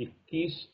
21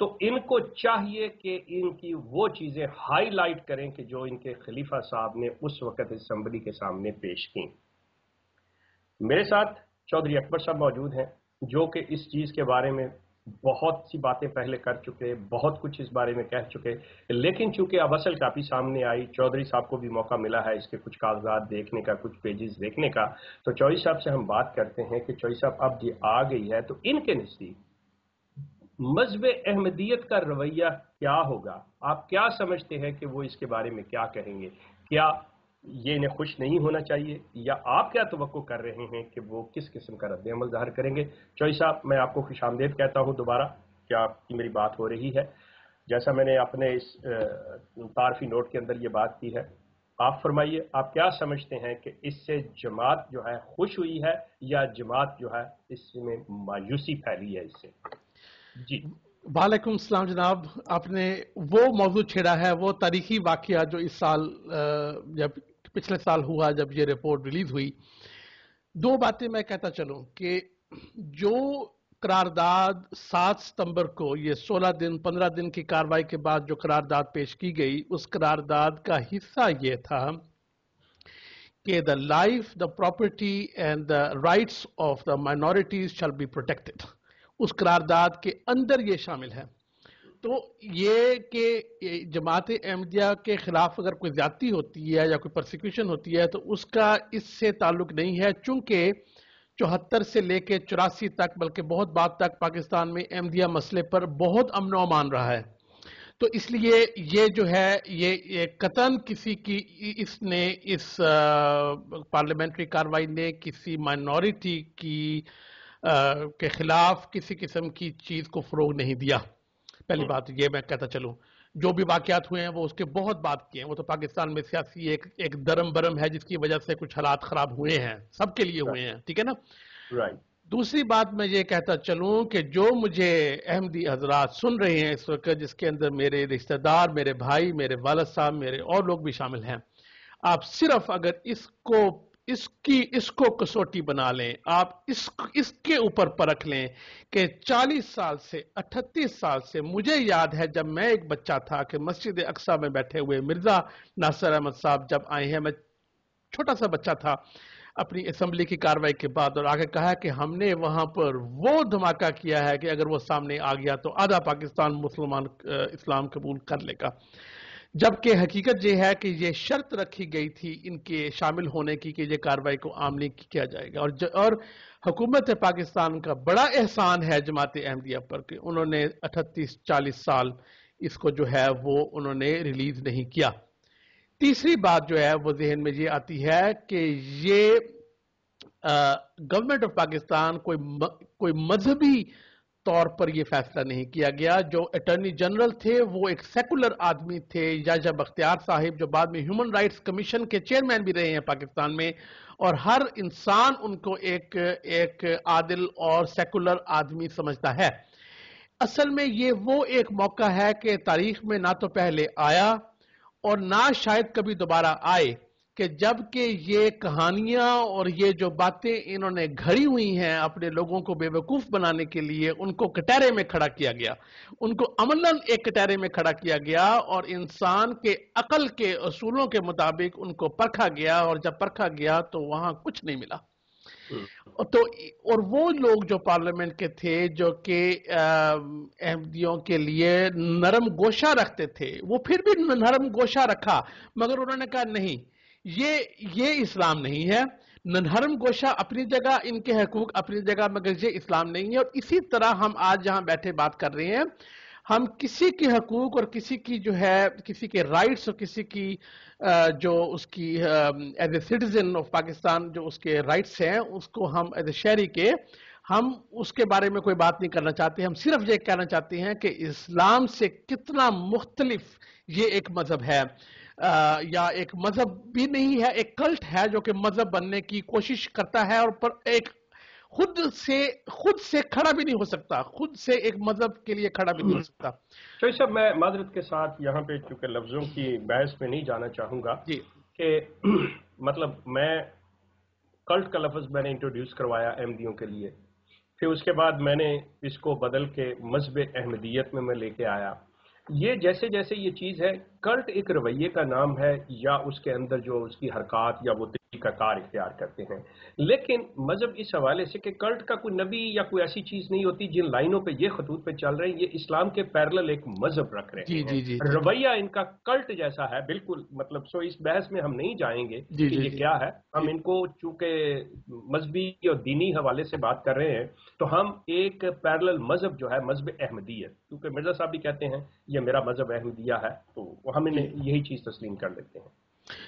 تو ان کو چاہیے کہ ان کی وہ چیزیں ہائی لائٹ کریں کہ جو ان کے خلیفہ صاحب نے اس وقت اسمبلی کے سامنے پیش کی. میرے ساتھ چودھری اکبر صاحب موجود ہیں جو کہ اس چیز کے بارے میں بہت سی باتیں پہلے کر چکے، بہت کچھ اس بارے میں کہہ چکے، لیکن چونکہ اب اصل کاپی سامنے آئی، چودھری صاحب کو بھی موقع ملا ہے اس کے کچھ کاغذات دیکھنے کا، کچھ پیجز دیکھنے کا، تو چودھری صاحب سے ہم بات کرتے ہیں کہ چودھری صاحب اب یہ آ گئی ہے تو ان کے نزدیک مذہب احمدیت کا رویہ کیا ہوگا؟ آپ کیا سمجھتے ہیں کہ وہ اس کے بارے میں کیا کہیں گے؟ کیا یہ انہیں خوش نہیں ہونا چاہیے، یا آپ کیا توقع کر رہے ہیں کہ وہ کس قسم کا رد عمل ظاہر کریں گے؟ چوئی صاحب، میں آپ کو خوش آمدید کہتا ہوں دوبارہ. کیا آپ کی میری بات ہو رہی ہے؟ جیسا میں نے اپنے اس تعارفی نوٹ کے اندر یہ بات کی ہے، آپ فرمائیے آپ کیا سمجھتے ہیں کہ اس سے جماعت جو ہے خوش ہوئی ہے یا جماعت جو ہے اس میں مایوسی پھیلی ہے اس سے؟ جی. وعلیکم السلام جناب. آپ نے وہ موضوع چھیڑا ہے، وہ تاریخی واقعہ جو اس سال جب پچھلے سال ہوا، جب یہ رپورٹ ریلیز ہوئی. دو باتیں میں کہتا چلوں کہ جو قرارداد 7 ستمبر کو، یہ 16 دن 15 دن کی کارروائی کے بعد جو قرارداد پیش کی گئی، اس قرارداد کا حصہ یہ تھا کہ the life, the property and the rights of the minorities shall be protected. اس قرارداد کے اندر یہ شامل ہے. تو یہ کہ جماعت احمدیہ کے خلاف اگر کوئی زیادتی ہوتی ہے یا کوئی پرسیکیوشن ہوتی ہے تو اس کا اس سے تعلق نہیں ہے، چونکہ 74 سے لے کے 84 تک، بلکہ بہت بعد تک پاکستان میں احمدیہ مسئلے پر بہت امن و امان رہا ہے. تو اس لیے یہ جو ہے یہ قطعاً کسی کی اس پارلیمنٹری کارروائی نے کسی مائنورٹی کے خلاف کسی قسم کی چیز کو فروغ نہیں دیا. پہلی بات یہ میں کہتا چلوں. جو بھی واقعات ہوئے ہیں وہ اس کے بہت بات کیے ہیں، وہ تو پاکستان میں سیاسی ایک درم برم ہے جس کی وجہ سے کچھ حالات خراب ہوئے ہیں، سب کے لیے ہوئے ہیں، ٹھیک ہے نا. رائٹ. دوسری بات میں یہ کہتا چلوں کہ جو مجھے احمدی حضرات سن رہے ہیں اس وقت، جس کے اندر میرے رشتہ دار، میرے بھائی، میرے والد صاحب، میرے اور لوگ بھی شامل ہیں، آپ صرف اگر اس کو کسوٹی بنا لیں، آپ اس کے اوپر پرکھ لیں کہ 40 سال سے 38 سال سے مجھے یاد ہے جب میں ایک بچہ تھا کہ مسجد اقصی میں بیٹھے ہوئے مرزا ناصر احمد صاحب جب آئے ہیں، میں چھوٹا سا بچہ تھا، اپنی اسمبلی کی کارروائی کے بعد، اور آگے کہا کہ ہم نے وہاں پر وہ دھماکہ کیا ہے کہ اگر وہ سامنے آ گیا تو آدھا پاکستان مسلمان اسلام قبول کر لے گا. جبکہ حقیقت یہ ہے کہ یہ شرط رکھی گئی تھی ان کے شامل ہونے کی کہ یہ کارروائی کو عملی کیا جائے گا. اور حکومت پاکستان کا بڑا احسان ہے جماعت احمدیہ پر کہ انہوں نے 38-40 سال اس کو جو ہے وہ انہوں نے ریلیز نہیں کیا. تیسری بات جو ہے وہ ذہن میں یہ آتی ہے کہ یہ گورنمنٹ آف پاکستان کوئی مذہبی طور پر یہ فیصلہ نہیں کیا گیا. جو اٹارنی جنرل تھے وہ ایک سیکولر آدمی تھے، یحییٰ بختیار صاحب، جو بعد میں ہیومن رائٹس کمیشن کے چیئرمین بھی رہے ہیں پاکستان میں، اور ہر انسان ان کو ایک عادل اور سیکولر آدمی سمجھتا ہے. اصل میں یہ وہ ایک موقع ہے کہ تاریخ میں نہ تو پہلے آیا اور نہ شاید کبھی دوبارہ آئے کہ جب کہ یہ کہانیاں اور یہ جو باتیں انہوں نے گھڑی ہوئی ہیں اپنے لوگوں کو بے وقوف بنانے کے لیے، ان کو کٹہرے میں کھڑا کیا گیا، ان کو عملاً ایک کٹہرے میں کھڑا کیا گیا اور انسان کے عقل کے اصولوں کے مطابق ان کو پرکھا گیا، اور جب پرکھا گیا تو وہاں کچھ نہیں ملا. تو اور وہ لوگ جو پارلیمنٹ کے تھے جو کہ احمدیوں کے لیے نرم گوشہ رکھتے تھے، وہ پھر بھی نرم گوشہ رکھا، مگر انہوں نے کہا نہیں، یہ اسلام نہیں ہے. نرم گوشہ اپنی جگہ، ان کے حقوق اپنی جگہ، مگر یہ اسلام نہیں ہے. اور اسی طرح ہم آج یہاں بیٹھے بات کر رہے ہیں، ہم کسی کے حقوق اور کسی کی جو ہے کسی کے رائٹس اور کسی کی جو اس کی as a citizen of Pakistan جو اس کے رائٹس ہیں، اس کو ہم ایز اے شہری کے ہم اس کے بارے میں کوئی بات نہیں کرنا چاہتے. ہم صرف یہ کہنا چاہتے ہیں کہ اسلام سے کتنا مختلف یہ ایک مذہب ہے، یا ایک مذہب بھی نہیں ہے، ایک کلٹ ہے جو کہ مذہب بننے کی کوشش کرتا ہے اور پر ایک خود سے کھڑا بھی نہیں ہو سکتا، خود سے ایک مذہب کے لیے کھڑا بھی نہیں ہو سکتا. چوئی صاحب، میں معذرت کے ساتھ یہاں پہ چونکہ لفظوں کی بحث میں نہیں جانا چاہوں گا جی کہ مطلب میں کلٹ کا لفظ میں نے انٹروڈیوس کروایا احمدیوں کے لیے، پھر اس کے بعد میں نے اس کو بدل کے مذہب احمدیت میں لے کے آیا. یہ جیسے جیسے یہ چیز ہے، کلٹ ایک رویے کا نام ہے یا اس کے اندر جو اس کی حرکات یا وہ طریقہ کار اختیار کرتے ہیں. لیکن مذہب اس حوالے سے کہ کلٹ کا کوئی نبی یا کوئی ایسی چیز نہیں ہوتی. جن لائنوں پہ یہ خطوط پہ چل رہے ہیں یہ اسلام کے پیرلل ایک مذہب رکھ رہے جی ہیں. جی جی جی رویہ ان کا کلٹ جیسا ہے بالکل. مطلب اس بحث میں ہم نہیں جائیں گے جی کہ جی یہ جی کیا ہے. ہم ان کو چونکہ مذہبی اور دینی حوالے سے بات کر رہے ہیں تو ہم ایک پیرلل مذہب جو ہے مذہب احمدیت، کیونکہ مرزا صاحب بھی کہتے ہیں یہ میرا مذہب احمدیہ ہے، تو ہم انہیں یہی چیز تسلیم کر لیتے ہیں.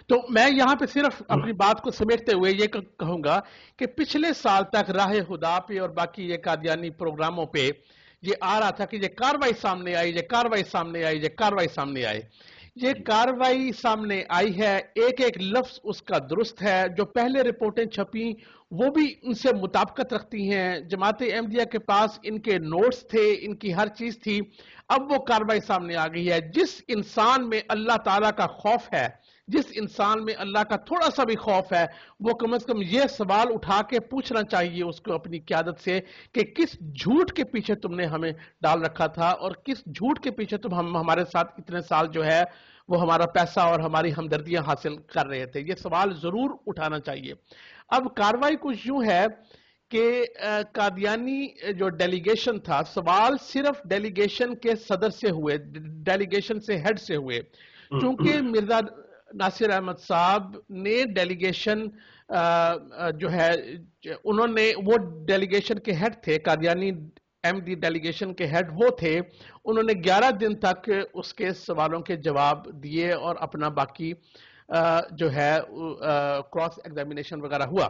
تو میں یہاں پہ صرف اپنی بات کو سمیٹتے ہوئے یہ کہوں گا کہ پچھلے سال تک راہ خدا پہ اور باقی یہ قادیانی پروگراموں پہ یہ آ رہا تھا کہ یہ کاروائی سامنے آئی، یہ کاروائی سامنے آئی، یہ کاروائی سامنے آئی. یہ کاروائی سامنے آئی ہے، ایک ایک لفظ اس کا درست ہے. جو پہلے رپورٹیں چھپیں وہ بھی ان سے مطابقت رکھتی ہیں. جماعت احمدیہ کے پاس ان کے نوٹس تھے، ان کی ہر چیز تھی. اب وہ کاروائی سامنے آ گئی ہے. جس انسان میں اللہ تعالیٰ کا خوف ہے، جس انسان میں اللہ کا تھوڑا سا بھی خوف ہے، وہ کم از کم یہ سوال اٹھا کے پوچھنا چاہیے اس کو اپنی قیادت سے کہ کس جھوٹ کے پیچھے تم نے ہمیں ڈال رکھا تھا اور کس جھوٹ کے پیچھے تم ہمارے ساتھ اتنے سال جو ہے وہ ہمارا پیسہ اور ہماری ہمدردیاں حاصل کر رہے تھے. یہ سوال ضرور اٹھانا چاہیے. اب کاروائی کچھ یوں ہے کہ قادیانی جو ڈیلیگیشن تھا، سوال صرف ڈیلیگیشن کے صدر سے ہوئے، ڈیلیگیشن سے ہیڈ سے ہوئے. چونکہ مرزا ناصر احمد صاحب نے ڈیلیگیشن جو ہے انہوں نے وہ ڈیلیگیشن کے ہیڈ تھے، قادیانی احمدی ڈیلیگیشن کے ہیڈ وہ تھے. انہوں نے 11 دن تک اس کے سوالوں کے جواب دیے اور اپنا باقی جو ہے کراس ایگزامینیشن وغیرہ ہوا.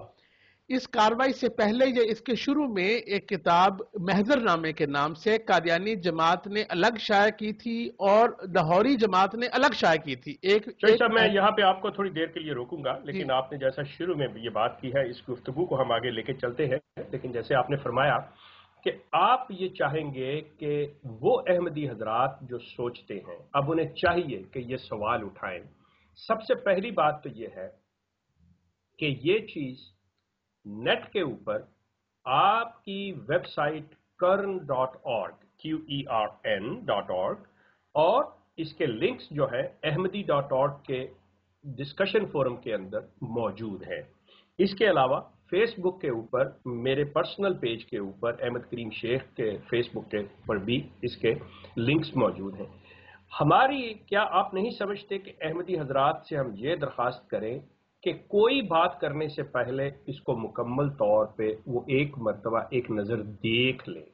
اس کاروائی سے پہلے یہ اس کے شروع میں ایک کتاب محضر نامے کے نام سے قادیانی جماعت نے الگ شائع کی تھی اور لاہوری جماعت نے الگ شائع کی تھی. شاہد صاحب میں یہاں پہ آپ کو تھوڑی دیر کے لیے روکوں گا، لیکن جی آپ نے جیسا شروع میں یہ بات کی ہے اس گفتگو کو ہم آگے لے کے چلتے ہیں. لیکن جیسے آپ نے فرمایا کہ آپ یہ چاہیں گے کہ وہ احمدی حضرات جو سوچتے ہیں اب انہیں چاہیے کہ یہ سوال اٹھائیں. سب سے پہلی بات تو یہ ہے کہ یہ چیز نیٹ کے اوپر آپ کی ویب سائٹ kern.org QERN.org اور اس کے لنکس جو ہے ahmadi.org کے ڈسکشن فورم کے اندر موجود ہے. اس کے علاوہ فیس بک کے اوپر میرے پرسنل پیج کے اوپر احمد کریم شیخ کے فیس بک کے پر بھی اس کے لنکس موجود ہیں. ہماری کیا آپ نہیں سمجھتے کہ احمدی حضرات سے ہم یہ درخواست کریں کہ کوئی بات کرنے سے پہلے اس کو مکمل طور پہ وہ ایک مرتبہ ایک نظر دیکھ لیں؟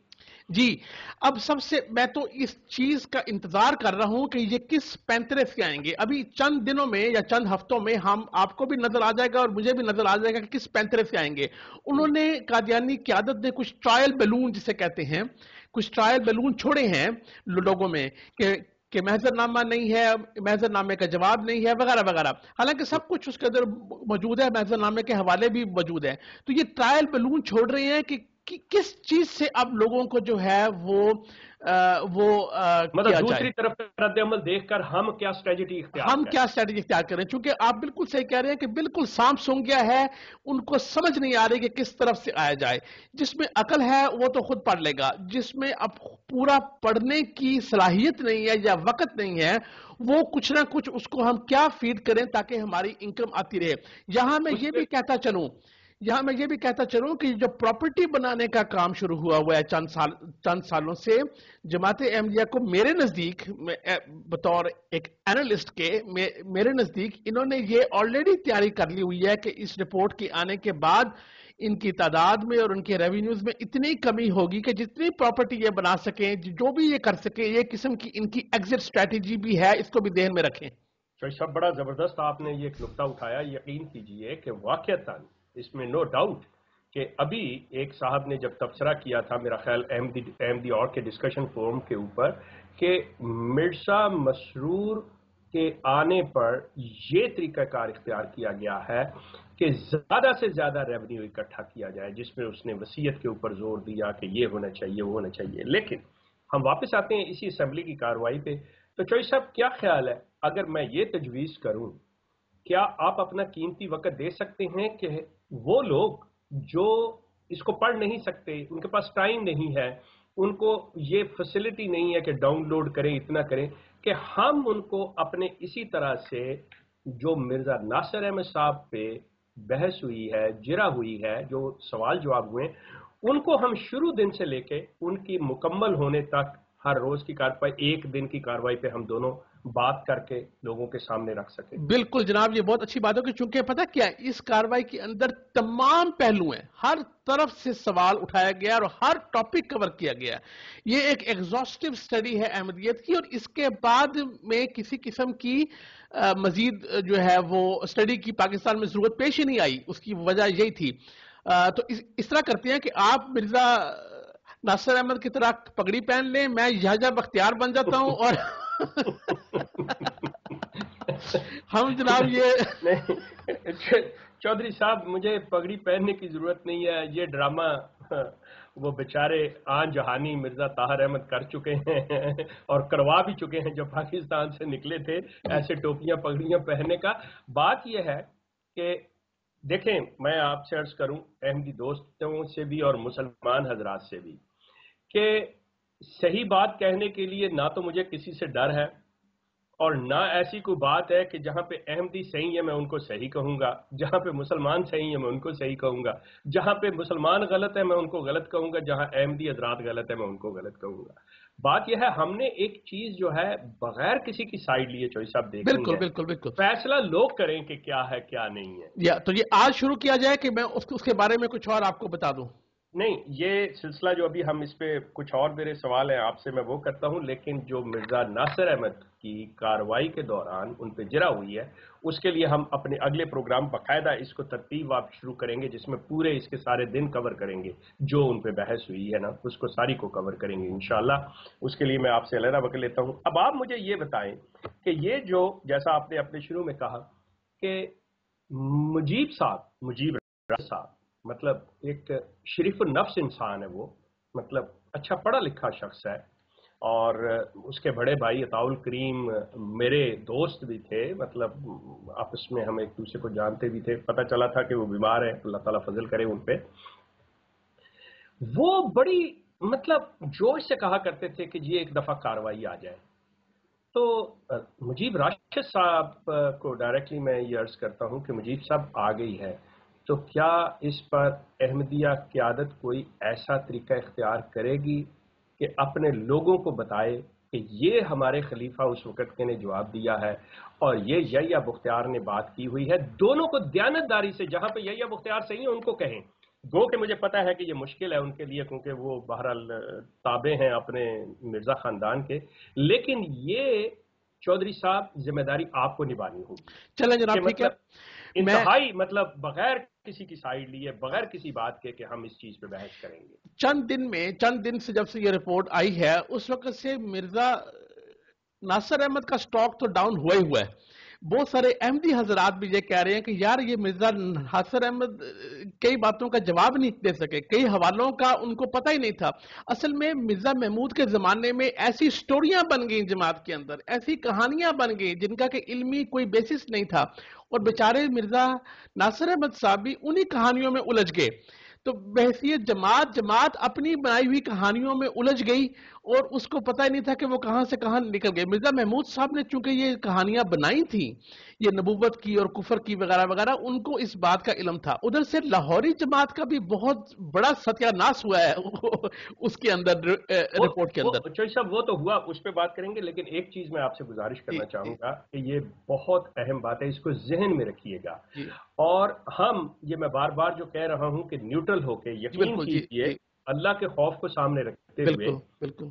جی اب سب سے میں تو اس چیز کا انتظار کر رہا ہوں کہ یہ کس پینترے سے آئیں گے. ابھی چند دنوں میں یا چند ہفتوں میں ہم آپ کو بھی نظر آ جائے گا اور مجھے بھی نظر آ جائے گا کہ کس پینترے سے آئیں گے. انہوں نے قادیانی قیادت نے کچھ ٹرائل بیلون جسے کہتے ہیں، کچھ ٹرائل بیلون چھوڑے ہیں لوگوں میں کہ محضر نامہ نہیں ہے، محضر نامے کا جواب نہیں ہے وغیرہ وغیرہ. حالانکہ سب کچھ اس کے اندر موجود ہے، محضر نامے کے حوالے بھی موجود ہیں. تو یہ ٹرائل بیلون چھوڑ رہے ہیں کہ کس چیز سے اب لوگوں کو جو ہے وہ مطلب دوسری طرف رد عمل دیکھ کر ہم کیا اسٹریٹجی اختیار کریں. چونکہ آپ بالکل صحیح کہہ رہے ہیں کہ بالکل سانپ سونگ گیا ہے، ان کو سمجھ نہیں آ رہی کہ کس طرف سے آیا جائے. جس میں عقل ہے وہ تو خود پڑھ لے گا، جس میں اب پورا پڑھنے کی صلاحیت نہیں ہے یا وقت نہیں ہے وہ کچھ نہ کچھ اس کو ہم کیا فیڈ کریں تاکہ ہماری انکم آتی رہے. یہاں میں یہ بھی کہتا چلوں کہ جو پراپرٹی بنانے کا کام شروع ہوا ہے چند سالوں سے جماعت احمدیہ کو میرے نزدیک بطور ایک اینالسٹ کے میرے نزدیک انہوں نے یہ آلریڈی تیاری کر لی ہوئی ہے کہ اس رپورٹ کے آنے کے بعد ان کی تعداد میں اور ان کے ریونیوز میں اتنی کمی ہوگی کہ جتنی پراپرٹی یہ بنا سکیں، جو بھی یہ کر سکیں، یہ قسم کی ان کی ایگزٹ سٹریٹجی بھی ہے، اس کو بھی ذہن میں رکھیں. سب بڑا زبردست آپ نے یہ ایک نقطہ اٹھایا. یقین کیجئے کہ واقعتاً اس میں نو ڈاؤٹ کہ ابھی ایک صاحب نے جب تبصرہ کیا تھا میرا خیال احمدی اور کے ڈسکشن فورم کے اوپر کہ مرزا مسرور کے آنے پر یہ طریقہ کار اختیار کیا گیا ہے کہ زیادہ سے زیادہ ریونیو اکٹھا کیا جائے، جس میں اس نے وصیت کے اوپر زور دیا کہ یہ ہونا چاہیے وہ ہونا چاہیے. لیکن ہم واپس آتے ہیں اسی اسمبلی کی کارروائی پہ. تو چوئی صاحب کیا خیال ہے اگر میں یہ تجویز کروں، کیا آپ اپنا قیمتی وقت دے سکتے ہیں کہ وہ لوگ جو اس کو پڑھ نہیں سکتے، ان کے پاس ٹائم نہیں ہے، ان کو یہ فیسلٹی نہیں ہے کہ ڈاؤن لوڈ کریں، اتنا کریں کہ ہم ان کو اپنے اسی طرح سے جو مرزا ناصر احمد صاحب پہ بحث ہوئی ہے، جرا ہوئی ہے، جو سوال جواب ہوئے، ان کو ہم شروع دن سے لے کے ان کی مکمل ہونے تک ہر روز کی کارروائی، ایک دن کی کارروائی پہ ہم دونوں بات کر کے لوگوں کے سامنے رکھ سکیں۔ بالکل جناب، یہ بہت اچھی بات ہے کہ چونکہ پتہ کیا ہے، اس کارروائی کے اندر تمام پہلو ہیں، ہر طرف سے سوال اٹھایا گیا اور ہر ٹاپک کور کیا گیا۔ یہ ایک ایگزاسٹو سٹڈی ہے احمدیت کی، اور اس کے بعد میں کسی قسم کی مزید جو ہے وہ سٹڈی کی پاکستان میں ضرورت پیش ہی نہیں آئی۔ اس کی وجہ یہی تھی۔ تو اس طرح کرتے ہیں کہ آپ مرزا ناصر احمد کی طرح پگڑی پہن لیں، میں یحییٰ بختیار بن جاتا ہوں، اور ہم جناب یہ نہیں چودھری صاحب، مجھے پگڑی پہننے کی ضرورت نہیں ہے، یہ ڈرامہ وہ بیچارے آن جہانی مرزا طاہر احمد کر چکے ہیں اور کروا بھی چکے ہیں جو پاکستان سے نکلے تھے ایسے ٹوپیاں پگڑیاں پہننے کا۔ بات یہ ہے کہ دیکھیں، میں آپ سے عرض کروں احمدی دوستوں سے بھی اور مسلمان حضرات سے بھی، کہ صحیح بات کہنے کے لیے نہ تو مجھے کسی سے ڈر ہے، اور نہ ایسی کوئی بات ہے کہ جہاں پہ احمدی صحیح ہے میں ان کو صحیح کہوں گا، جہاں پہ مسلمان صحیح ہے میں ان کو صحیح کہوں گا، جہاں پہ مسلمان غلط ہے میں ان کو غلط کہوں گا، جہاں احمدی حضرات غلط ہے میں ان کو غلط کہوں گا۔ بات یہ ہے، ہم نے ایک چیز جو ہے بغیر کسی کی سائیڈ لیے چوئی صاحب دیکھنی بالکل ہے، بالکل بالکل فیصلہ لوگ کریں کہ کیا ہے کیا نہیں ہے۔ تو یہ آج شروع کیا جائے کہ میں اس کے بارے میں کچھ اور آپ کو بتا دوں؟ نہیں، یہ سلسلہ جو ابھی ہم اس پہ کچھ اور میرے سوال ہیں آپ سے میں وہ کرتا ہوں، لیکن جو مرزا ناصر احمد کی کارروائی کے دوران ان پہ جرا ہوئی ہے، اس کے لیے ہم اپنے اگلے پروگرام باقاعدہ اس کو ترتیب آپ شروع کریں گے، جس میں پورے اس کے سارے دن کور کریں گے، جو ان پہ بحث ہوئی ہے نا اس کو ساری کو کور کریں گے انشاءاللہ۔ اس کے لیے میں آپ سے علیحدہ وقت لیتا ہوں۔ اب آپ مجھے یہ بتائیں کہ یہ جو جیسا آپ نے اپنے شروع میں کہا کہ مجیب راج صاحب مطلب ایک شریف النفس انسان ہے، وہ مطلب اچھا پڑھا لکھا شخص ہے، اور اس کے بڑے بھائی عطاء الکریم میرے دوست بھی تھے، مطلب آپس میں ہم ایک دوسرے کو جانتے بھی تھے، پتہ چلا تھا کہ وہ بیمار ہیں، اللہ تعالیٰ فضل کرے ان پہ۔ وہ بڑی مطلب جوش سے کہا کرتے تھے کہ جی ایک دفعہ کارروائی آ جائے۔ تو مجیب راشد صاحب کو ڈائریکٹلی میں یہ عرض کرتا ہوں کہ مجیب صاحب آ گئی ہے، تو کیا اس پر احمدیہ قیادت کوئی ایسا طریقہ اختیار کرے گی کہ اپنے لوگوں کو بتائے کہ یہ ہمارے خلیفہ اس وقت کے نے جواب دیا ہے، اور یہ یحییٰ بختیار نے بات کی ہوئی ہے، دونوں کو دیانتداری سے، جہاں پہ یحییٰ بختیار صحیح ہیں ان کو کہیں، گو کہ مجھے پتا ہے کہ یہ مشکل ہے ان کے لیے کیونکہ وہ بہرحال تابع ہیں اپنے مرزا خاندان کے، لیکن یہ چودھری صاحب ذمہ داری آپ کو نبھانی ہوگی چلیں کہ جناب، ٹھیک ہے۔ مطلب انتہائی مطلب بغیر کسی کی سائیڈ لیے، بغیر کسی بات کے کہ ہم اس چیز پہ بحث کریں گے۔ چند دن سے جب سے یہ رپورٹ آئی ہے اس وقت سے مرزا ناصر احمد کا سٹاک تو ڈاؤن ہوا ہی ہوا ہے۔ بہت سارے احمدی حضرات بھی یہ کہہ رہے ہیں کہ یار یہ مرزا ناصر احمد کئی باتوں کا جواب نہیں دے سکے، کئی حوالوں کا ان کو پتہ ہی نہیں تھا۔ اصل میں مرزا محمود کے زمانے میں ایسی سٹوریاں بن گئیں جماعت کے اندر، ایسی کہانیاں بن گئیں جن کا کہ علمی کوئی بیسس نہیں تھا، اور بیچارے مرزا ناصر احمد صاحب بھی انہی کہانیوں میں الجھ گئے۔ تو بحیثیت جماعت اپنی بنائی ہوئی کہانیوں میں الجھ گئی، اور اس کو پتہ ہی نہیں تھا کہ وہ کہاں سے کہاں نکل گئے۔ مرزا محمود صاحب نے چونکہ یہ کہانیاں بنائی تھیں، یہ نبوت کی اور کفر کی وغیرہ وغیرہ، ان کو اس بات کا علم تھا۔ ادھر سے لاہوری جماعت کا بھی بہت بڑا ستیہ ناش ہوا ہے اس کے اندر، رپورٹ کے اندر۔ چوئی صاحب وہ تو ہوا، اس پہ بات کریں گے، لیکن ایک چیز میں آپ سے گزارش کرنا چاہوں گا کہ یہ بہت اہم بات ہے، اس کو ذہن میں رکھیے گا، اور ہم یہ میں بار بار جو کہہ رہا ہوں کہ نیوٹرل ہو کے یقین کیجئے، اللہ کے خوف کو سامنے رکھتے ہوئے، بالکل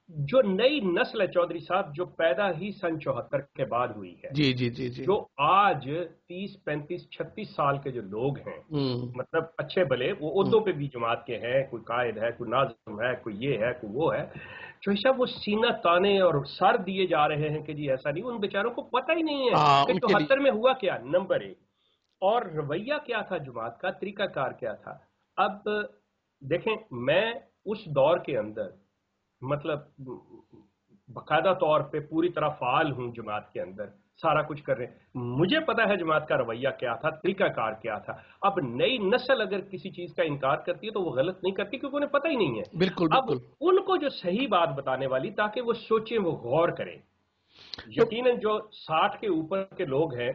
جو نئی نسل ہے چودھری صاحب، جو پیدا ہی سن 74 کے بعد ہوئی ہے، جو آج 30 35 36 سال کے جو لوگ ہیں، مطلب اچھے بھلے وہ عہدوں پہ بھی جماعت کے ہیں، کوئی قائد ہے، کوئی ناظم ہے، کوئی یہ ہے، کوئی وہ ہے، چوہی صاحب وہ سینہ تانے اور سر دیے جا رہے ہیں کہ جی ایسا نہیں، ان بیچاروں کو پتہ ہی نہیں ہے کہ 74 میں ہوا کیا، نمبر 1، اور رویہ کیا تھا جماعت کا، طریقہ کار کیا تھا۔ اب دیکھیں، میں اس دور کے اندر مطلب باقاعدہ طور پہ پوری طرح فعال ہوں جماعت کے اندر، سارا کچھ کر رہے ہیں. مجھے پتا ہے جماعت کا رویہ کیا تھا, طریقہ کار کیا تھا. اب نئی نسل اگر کسی چیز کا انکار کرتی ہے تو وہ غلط نہیں کرتی کیونکہ انہیں پتہ ہی نہیں ہے. بالکل اب ان کو جو صحیح بات بتانے والی تاکہ وہ سوچیں, وہ غور کریں. یقیناً جو 60 کے اوپر کے لوگ ہیں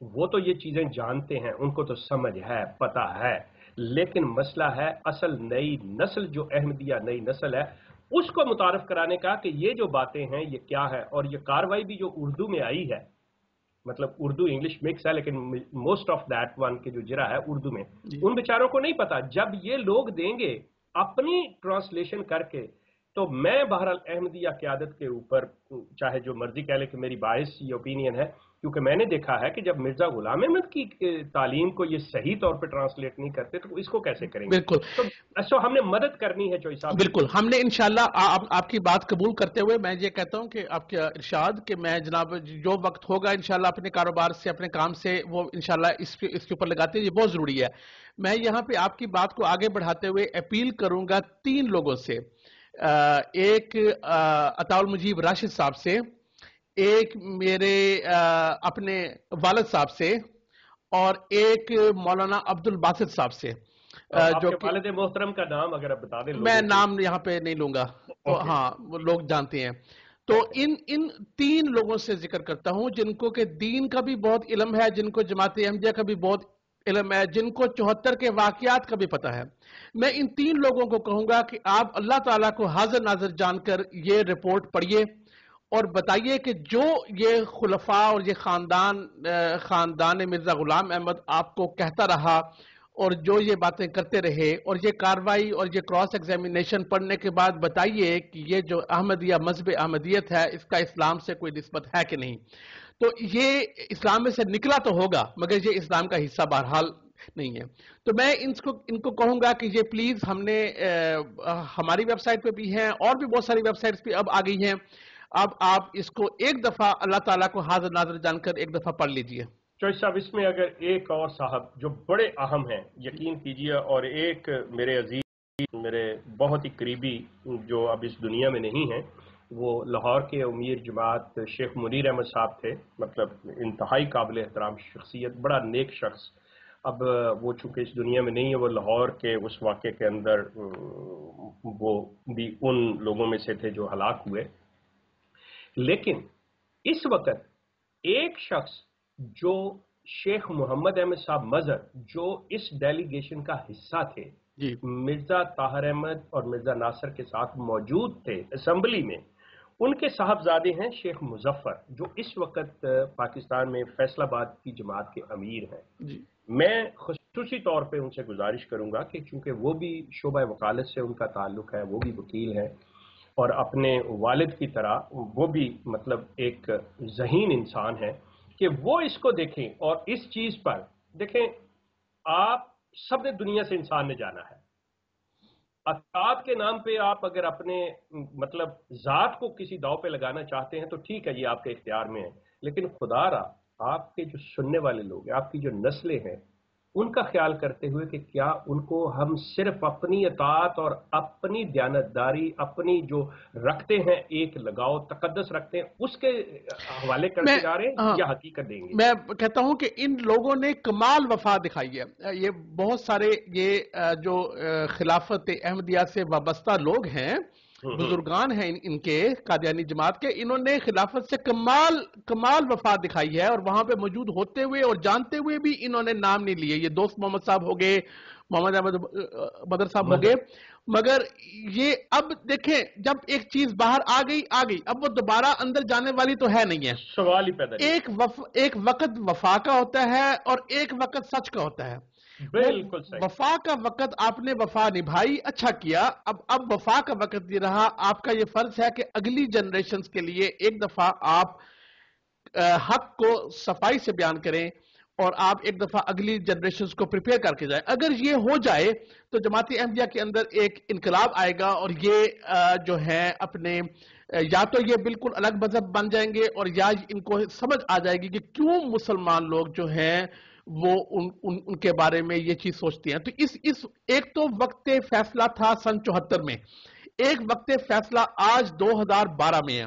وہ تو یہ چیزیں جانتے ہیں, ان کو تو سمجھ ہے, پتہ ہے, لیکن مسئلہ ہے اصل نئی نسل جو احمدیہ نئی نسل ہے اس کو متعارف کرانے کا کہ یہ جو باتیں ہیں یہ کیا ہے. اور یہ کاروائی بھی جو اردو میں آئی ہے, مطلب اردو انگلش مکس ہے لیکن موسٹ آف دیٹ ون کے جو جرا ہے اردو میں, ان بیچاروں کو نہیں پتا. جب یہ لوگ دیں گے اپنی ٹرانسلیشن کر کے تو میں بہرحال احمدیہ قیادت کے اوپر چاہے جو مرضی کہہ لے کہ میری باعث یہ اوپینین ہے, کیونکہ میں نے دیکھا ہے کہ جب مرزا غلام احمد کی تعلیم کو یہ صحیح طور پہ ٹرانسلیٹ نہیں کرتے تو اس کو کیسے کریں گے؟ بالکل. تو ہم نے مدد کرنی ہے چوئی صاحب. بالکل, ہم نے انشاءاللہ آپ کی بات قبول کرتے ہوئے میں یہ کہتا ہوں کہ آپ کا ارشاد کہ میں جناب جو وقت ہوگا انشاءاللہ اپنے کاروبار سے اپنے کام سے وہ انشاءاللہ اس کے اوپر لگاتے ہیں, یہ بہت ضروری ہے. میں یہاں پہ آپ کی بات کو آگے بڑھاتے ہوئے اپیل کروں گا 3 لوگوں سے, ایک عطا المجیب راشد صاحب سے, ایک میرے اپنے والد صاحب سے, اور ایک مولانا عبد الباسط صاحب سے. جو والد محترم کا نام اگر آپ بتا دیں. میں نام یہاں پہ نہیں لوں گا, تو ہاں وہ لوگ جانتے ہیں. تو ان 3 لوگوں سے ذکر کرتا ہوں جن کو کہ دین کا بھی بہت علم ہے, جن کو جماعت احمدیہ کا بھی بہت علم ہے, جن کو 74 کے واقعات کا بھی پتہ ہے. میں ان 3 لوگوں کو کہوں گا کہ آپ اللہ تعالیٰ کو حاضر ناظر جان کر یہ رپورٹ پڑھیے اور بتائیے کہ جو یہ خلفاء اور یہ خاندان مرزا غلام احمد آپ کو کہتا رہا اور جو یہ باتیں کرتے رہے, اور یہ کاروائی اور یہ کراس ایگزامینیشن پڑھنے کے بعد بتائیے کہ یہ جو احمدیہ مذہب احمدیت ہے اس کا اسلام سے کوئی نسبت ہے کہ نہیں. تو یہ اسلام میں سے نکلا تو ہوگا مگر یہ اسلام کا حصہ بہرحال نہیں ہے. تو میں ان کو کہوں گا کہ یہ پلیز, ہم نے ہماری ویب سائٹ پہ بھی ہیں اور بھی بہت ساری ویب سائٹس پہ اب آ گئی ہیں, اب آپ اس کو ایک دفعہ اللہ تعالیٰ کو حاضر ناظر جان کر ایک دفعہ پڑھ لیجئے. چوہدری صاحب اس میں اگر ایک اور صاحب جو بڑے اہم ہیں یقین کیجئے, اور ایک میرے عزیز میرے بہت ہی قریبی جو اب اس دنیا میں نہیں ہیں, وہ لاہور کے امیر جماعت شیخ منیر احمد صاحب تھے, مطلب انتہائی قابل احترام شخصیت, بڑا نیک شخص. اب وہ چونکہ اس دنیا میں نہیں ہے, وہ لاہور کے اس واقعے کے اندر وہ بھی ان لوگوں میں سے تھے جو ہلاک ہوئے. لیکن اس وقت ایک شخص جو شیخ محمد احمد صاحب مظہر جو اس ڈیلیگیشن کا حصہ تھے, مرزا طاہر احمد اور مرزا ناصر کے ساتھ موجود تھے اسمبلی میں, ان کے صاحبزادے ہیں شیخ مظفر جو اس وقت پاکستان میں فیصل آباد کی جماعت کے امیر ہیں. میں خصوصی طور پہ ان سے گزارش کروں گا کہ چونکہ وہ بھی شعبہ وکالت سے ان کا تعلق ہے, وہ بھی وکیل ہیں, اور اپنے والد کی طرح وہ بھی مطلب ایک ذہین انسان ہے, کہ وہ اس کو دیکھیں اور اس چیز پر دیکھیں. آپ سب نے دنیا سے انسان نے جانا ہے, اطاعت کے نام پہ آپ اگر اپنے مطلب ذات کو کسی داؤ پہ لگانا چاہتے ہیں تو ٹھیک ہے, یہ آپ کے اختیار میں ہے, لیکن خدا را آپ کے جو سننے والے لوگ ہیں, آپ کی جو نسلیں ہیں, ان کا خیال کرتے ہوئے کہ کیا ان کو ہم صرف اپنی اطاعت اور اپنی دیانتداری اپنی جو رکھتے ہیں ایک لگاؤ تقدس رکھتے ہیں اس کے حوالے کرتے جا رہے ہیں یا حقیقت دیں گے؟ میں کہتا ہوں کہ ان لوگوں نے کمال وفا دکھائی ہے. یہ بہت سارے یہ جو خلافت احمدیہ سے وابستہ لوگ ہیں, بزرگان ہیں ان کے قادیانی جماعت کے, انہوں نے خلافت سے کمال وفا دکھائی ہے, اور وہاں پہ موجود ہوتے ہوئے اور جانتے ہوئے بھی انہوں نے نام نہیں لیے. یہ دوست محمد صاحب ہو گئے, محمد احمد بدر صاحب ہو گئے, مگر یہ اب دیکھیں جب ایک چیز باہر آ گئی اب وہ دوبارہ اندر جانے والی تو ہے نہیں ہے. سوال ہی پیدا نہیں. ایک وقت وفا کا ہوتا ہے اور ایک وقت سچ کا ہوتا ہے. بالکل صحیح. وفا کا وقت آپ نے وفا نبھائی, اچھا کیا. اب وفا کا وقت یہ رہا, آپ کا یہ فرض ہے کہ اگلی جنریشنز کے لیے ایک دفعہ آپ حق کو صفائی سے بیان کریں اور آپ ایک دفعہ اگلی جنریشنز کو پریپیئر کر کے جائیں. اگر یہ ہو جائے تو جماعت احمدیہ کے اندر ایک انقلاب آئے گا, اور یہ جو ہے اپنے یا تو یہ بالکل الگ مذہب بن جائیں گے, اور یا ان کو سمجھ آ جائے گی کہ کیوں مسلمان لوگ جو ہیں وہ ان کے بارے میں یہ چیز سوچتی ہیں. تو اس ایک تو وقت فیصلہ تھا سن 74 میں, ایک وقت فیصلہ آج 2012 میں ہے.